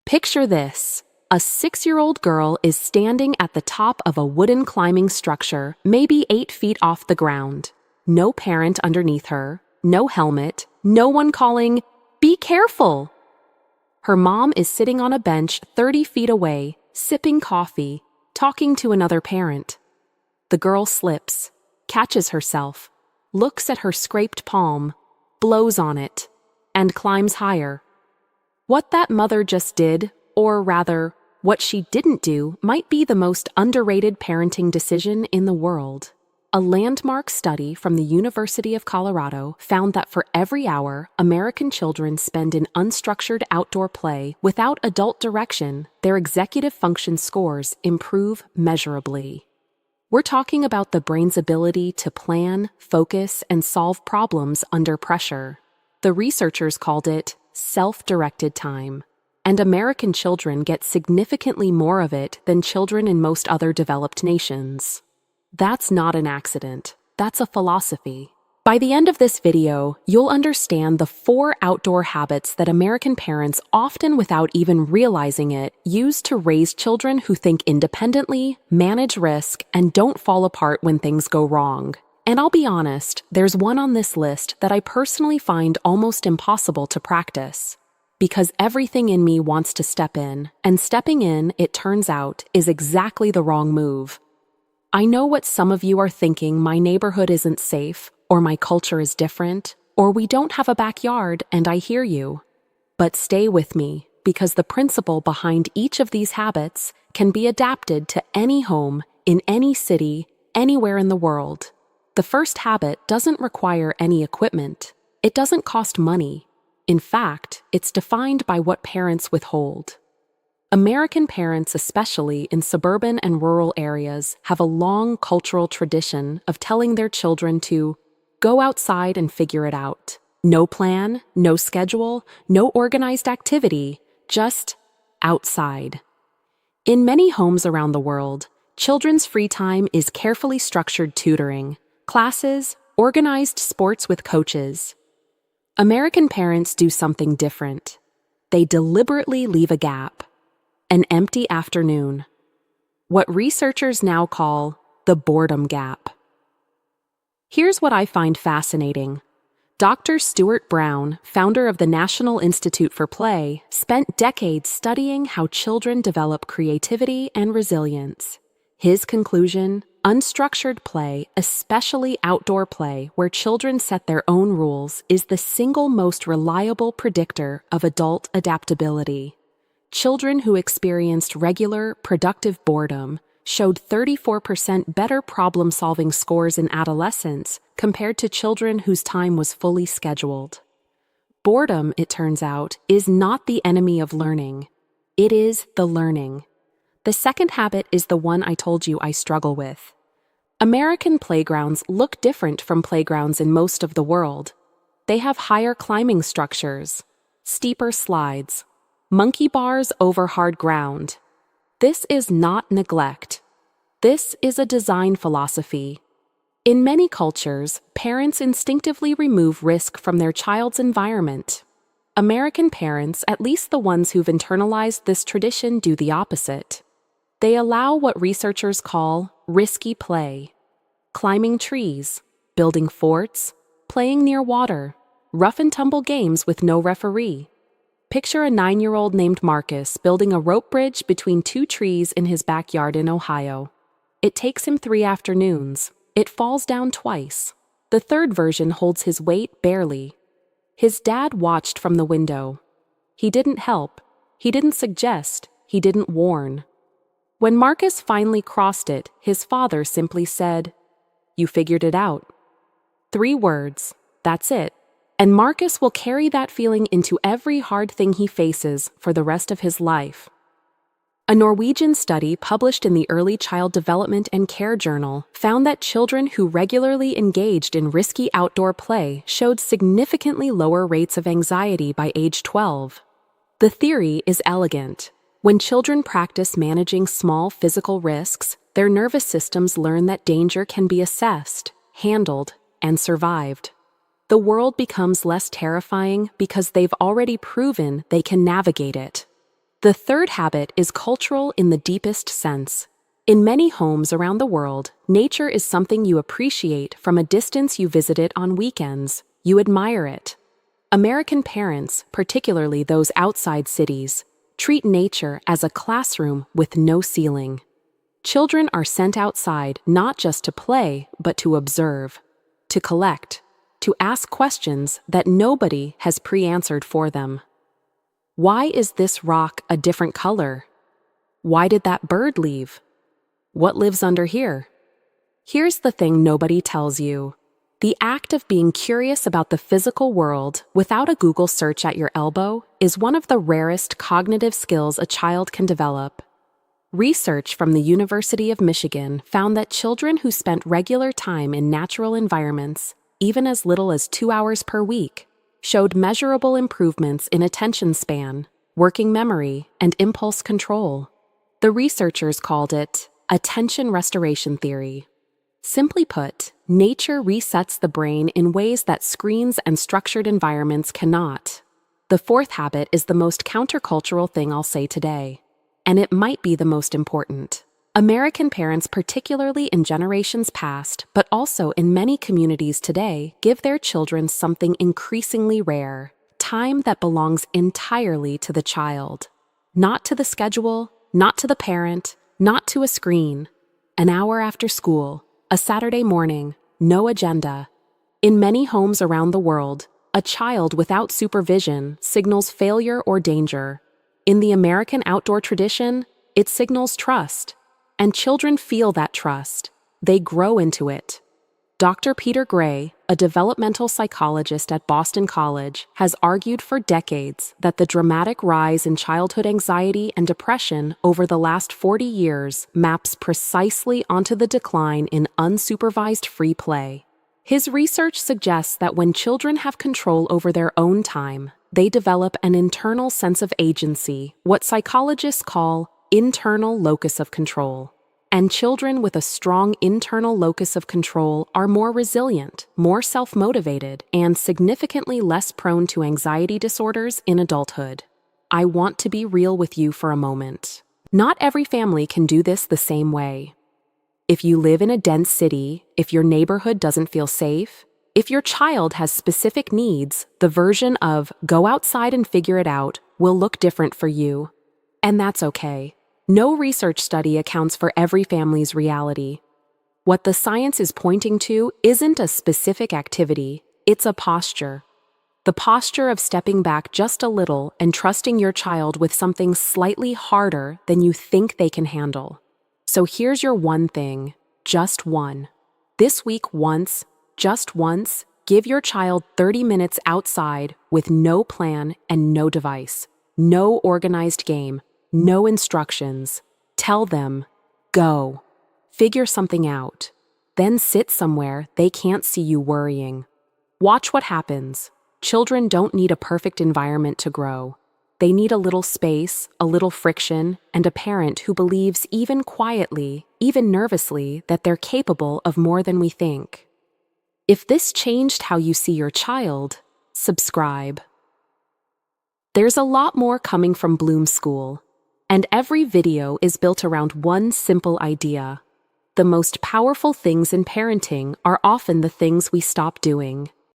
Picture this. A 6-year-old girl is standing at the top of a wooden climbing structure, maybe 8 feet off the ground. No parent underneath her, no helmet, no one calling, "Be careful!" Her mom is sitting on a bench 30 feet away, sipping coffee, talking to another parent. The girl slips, catches herself, looks at her scraped palm, blows on it, and climbs higher. What that mother just did, or rather, what she didn't do, might be the most underrated parenting decision in the world. A landmark study from the University of Colorado found that for every hour American children spend in unstructured outdoor play without adult direction, their executive function scores improve measurably. We're talking about the brain's ability to plan, focus, and solve problems under pressure. The researchers called it self-directed time, and American children get significantly more of it than children in most other developed nations. That's not an accident. That's a philosophy. By the end of this video, you'll understand the 4 outdoor habits that American parents, often without even realizing it, use to raise children who think independently, manage risk, and don't fall apart when things go wrong. And I'll be honest, there's one on this list that I personally find almost impossible to practice. Because everything in me wants to step in, and stepping in, it turns out, is exactly the wrong move. I know what some of you are thinking: my neighborhood isn't safe, or my culture is different, or we don't have a backyard, and I hear you. But stay with me, because the principle behind each of these habits can be adapted to any home, in any city, anywhere in the world. The first habit doesn't require any equipment. It doesn't cost money. In fact, it's defined by what parents withhold. American parents, especially in suburban and rural areas, have a long cultural tradition of telling their children to go outside and figure it out. No plan, no schedule, no organized activity, just outside. In many homes around the world, children's free time is carefully structured tutoring, classes, organized sports with coaches. American parents do something different. They deliberately leave a gap. An empty afternoon. What researchers now call the boredom gap. Here's what I find fascinating. Dr. Stuart Brown, founder of the National Institute for Play, spent decades studying how children develop creativity and resilience. His conclusion: unstructured play, especially outdoor play where children set their own rules, is the single most reliable predictor of adult adaptability. Children who experienced regular, productive boredom showed 34% better problem-solving scores in adolescence compared to children whose time was fully scheduled. Boredom, it turns out, is not the enemy of learning. It is the learning. The second habit is the one I told you I struggle with. American playgrounds look different from playgrounds in most of the world. They have higher climbing structures, steeper slides, monkey bars over hard ground. This is not neglect. This is a design philosophy. In many cultures, parents instinctively remove risk from their child's environment. American parents, at least the ones who've internalized this tradition, do the opposite. They allow what researchers call risky play. Climbing trees, building forts, playing near water, rough-and-tumble games with no referee. Picture a 9-year-old named Marcus building a rope bridge between 2 trees in his backyard in Ohio. It takes him 3 afternoons. It falls down twice. The third version holds his weight barely. His dad watched from the window. He didn't help. He didn't suggest. He didn't warn. When Marcus finally crossed it, his father simply said, "You figured it out." 3 words. That's it. And Marcus will carry that feeling into every hard thing he faces for the rest of his life. A Norwegian study published in the Early Child Development and Care Journal found that children who regularly engaged in risky outdoor play showed significantly lower rates of anxiety by age 12. The theory is elegant. When children practice managing small physical risks, their nervous systems learn that danger can be assessed, handled, and survived. The world becomes less terrifying because they've already proven they can navigate it. The third habit is cultural in the deepest sense. In many homes around the world, nature is something you appreciate from a distance. You visit it on weekends. You admire it. American parents, particularly those outside cities, treat nature as a classroom with no ceiling. Children are sent outside not just to play, but to observe, to collect, to ask questions that nobody has pre-answered for them. Why is this rock a different color? Why did that bird leave? What lives under here? Here's the thing nobody tells you. The act of being curious about the physical world without a Google search at your elbow is one of the rarest cognitive skills a child can develop. Research from the University of Michigan found that children who spent regular time in natural environments, even as little as 2 hours per week, showed measurable improvements in attention span, working memory, and impulse control. The researchers called it attention restoration theory. Simply put, nature resets the brain in ways that screens and structured environments cannot. The fourth habit is the most countercultural thing I'll say today, and it might be the most important. American parents, particularly in generations past, but also in many communities today, give their children something increasingly rare: time that belongs entirely to the child. Not to the schedule, not to the parent, not to a screen. An hour after school, a Saturday morning, no agenda. In many homes around the world, a child without supervision signals failure or danger. In the American outdoor tradition, it signals trust. And children feel that trust. They grow into it. Dr. Peter Gray, a developmental psychologist at Boston College, has argued for decades that the dramatic rise in childhood anxiety and depression over the last 40 years maps precisely onto the decline in unsupervised free play. His research suggests that when children have control over their own time, they develop an internal sense of agency, what psychologists call internal locus of control. And children with a strong internal locus of control are more resilient, more self-motivated, and significantly less prone to anxiety disorders in adulthood. I want to be real with you for a moment. Not every family can do this the same way. If you live in a dense city, if your neighborhood doesn't feel safe, if your child has specific needs, the version of "go outside and figure it out" will look different for you. And that's okay. No research study accounts for every family's reality. What the science is pointing to isn't a specific activity, it's a posture. The posture of stepping back just a little and trusting your child with something slightly harder than you think they can handle. So here's your one thing, just one. This week just once, give your child 30 minutes outside with no plan and no device, no organized game, no instructions. Tell them, go. Figure something out. Then sit somewhere they can't see you worrying. Watch what happens. Children don't need a perfect environment to grow. They need a little space, a little friction, and a parent who believes even quietly, even nervously, that they're capable of more than we think. If this changed how you see your child, subscribe. There's a lot more coming from Bloom School. And every video is built around one simple idea. The most powerful things in parenting are often the things we stop doing.